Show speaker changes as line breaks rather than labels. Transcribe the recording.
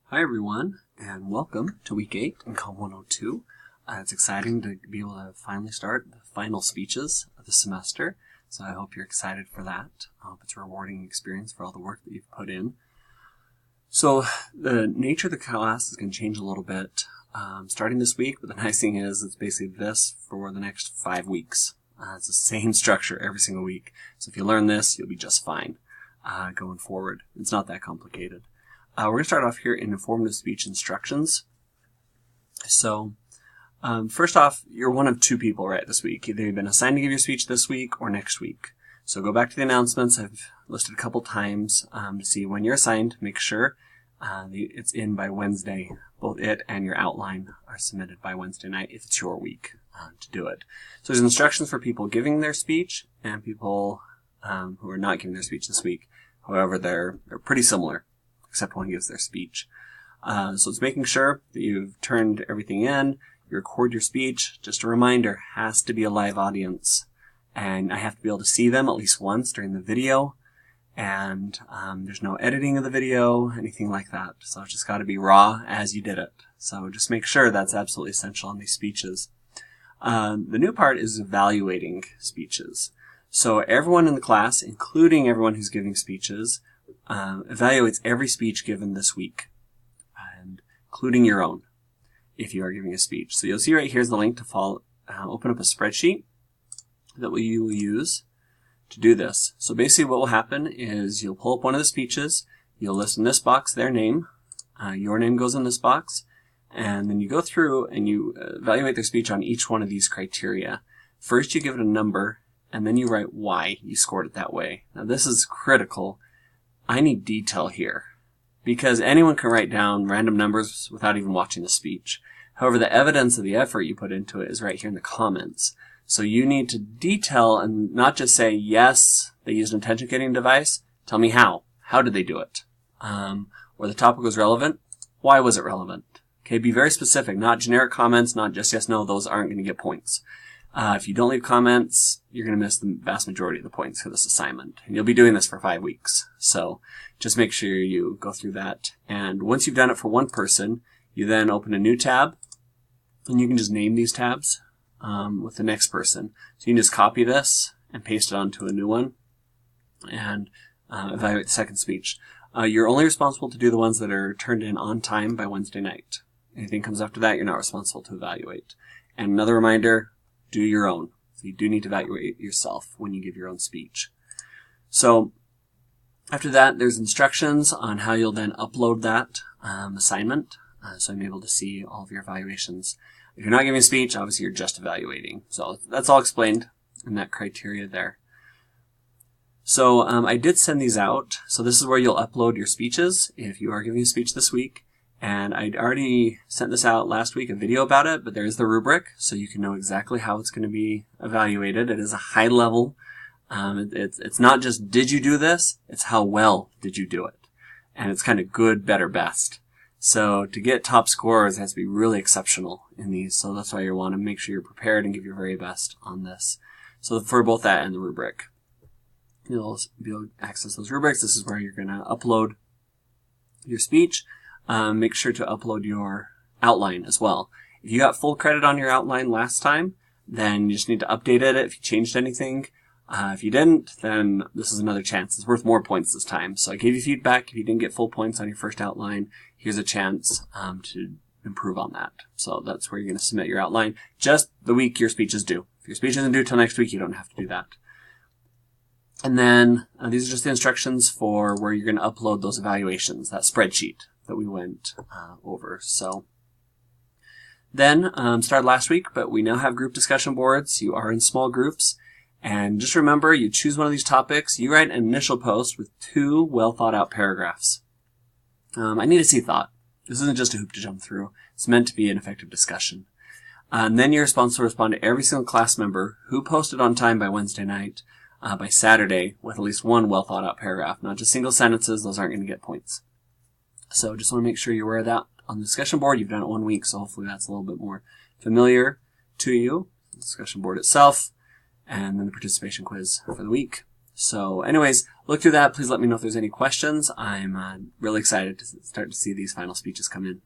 Hi everyone, and welcome to week 8 in Comm 102. It's exciting to be able to finally start the final speeches of the semester, so I hope you're excited for that. I hope it's a rewarding experience for all the work that you've put in. So the nature of the class is going to change a little bit starting this week, but the nice thing is it's basically this for the next 5 weeks. It's the same structure every single week, so if you learn this, you'll be just fine going forward. It's not that complicated. We're going to start off here in informative speech instructions. So, first off, you're one of 2 people right this week. Either you've been assigned to give your speech this week or next week. So go back to the announcements I've listed a couple times to see when you're assigned. Make sure it's in by Wednesday. Both it and your outline are submitted by Wednesday night if it's your week to do it. So there's instructions for people giving their speech and people who are not giving their speech this week. However, they're pretty similar, except one gives their speech. So it's making sure that you've turned everything in, you record your speech. Just a reminder, has to be a live audience. And I have to be able to see them at least once during the video. And there's no editing of the video, anything like that. So it's just got to be raw as you did it. So just make sure that's absolutely essential on these speeches. The new part is evaluating speeches. So everyone in the class, including everyone who's giving speeches, evaluates every speech given this week, and including your own, if you are giving a speech. So you'll see right here's the link to open up a spreadsheet that you will use to do this. So basically what will happen is you'll pull up one of the speeches, you'll list in this box their name, your name goes in this box, and then you go through and you evaluate their speech on each one of these criteria. First you give it a number, and then you write why you scored it that way. Now this is critical. I need detail here, because anyone can write down random numbers without even watching the speech. However, the evidence of the effort you put into it is right here in the comments. So you need to detail and not just say, yes, they used an attention-getting device. Tell me how. How did they do it? Or the topic was relevant. Why was it relevant? Okay, be very specific, not generic comments, not just yes, no, those aren't going to get points. If you don't leave comments, you're going to miss the vast majority of the points for this assignment. And you'll be doing this for 5 weeks. So just make sure you go through that. And once you've done it for one person, you then open a new tab. And you can just name these tabs with the next person. So you can just copy this and paste it onto a new one and evaluate the second speech. You're only responsible to do the ones that are turned in on time by Wednesday night. Anything comes after that, you're not responsible to evaluate. And another reminder, do your own. So you do need to evaluate yourself when you give your own speech. So after that, there's instructions on how you'll then upload that assignment. So I'm able to see all of your evaluations. If you're not giving a speech, obviously you're just evaluating. So that's all explained in that criteria there. So I did send these out. So this is where you'll upload your speeches if you are giving a speech this week. And I'd already sent this out last week, a video about it, but there's the rubric, so you can know exactly how it's going to be evaluated. It is a high level. It's not just did you do this, it's how well did you do it. And it's kind of good, better, best. So to get top scores, it has to be really exceptional in these. So that's why you want to make sure you're prepared and give your very best on this. So for both that and the rubric, you'll be able to access those rubrics. This is where you're going to upload your speech. Make sure to upload your outline as well. If you got full credit on your outline last time, then you just need to update it if you changed anything. If you didn't, then this is another chance. It's worth more points this time. So I gave you feedback. If you didn't get full points on your first outline, here's a chance to improve on that. So that's where you're going to submit your outline just the week your speech is due. If your speech isn't due till next week, you don't have to do that. And then these are just the instructions for where you're going to upload those evaluations, that spreadsheet that we went over. So then started last week, but we now have group discussion boards. You are in small groups. And just remember, you choose one of these topics, you write an initial post with 2 well thought out paragraphs. I need to see thought. This isn't just a hoop to jump through. It's meant to be an effective discussion. And then you're responsible to respond to every single class member who posted on time by Wednesday night, by Saturday, with at least 1 well thought out paragraph. Not just single sentences, those aren't going to get points. So just want to make sure you're aware of that. On the discussion board, you've done it 1 week, so hopefully that's a little bit more familiar to you. The discussion board itself, and then the participation quiz for the week. So anyways, look through that. Please let me know if there's any questions. I'm really excited to start to see these final speeches come in.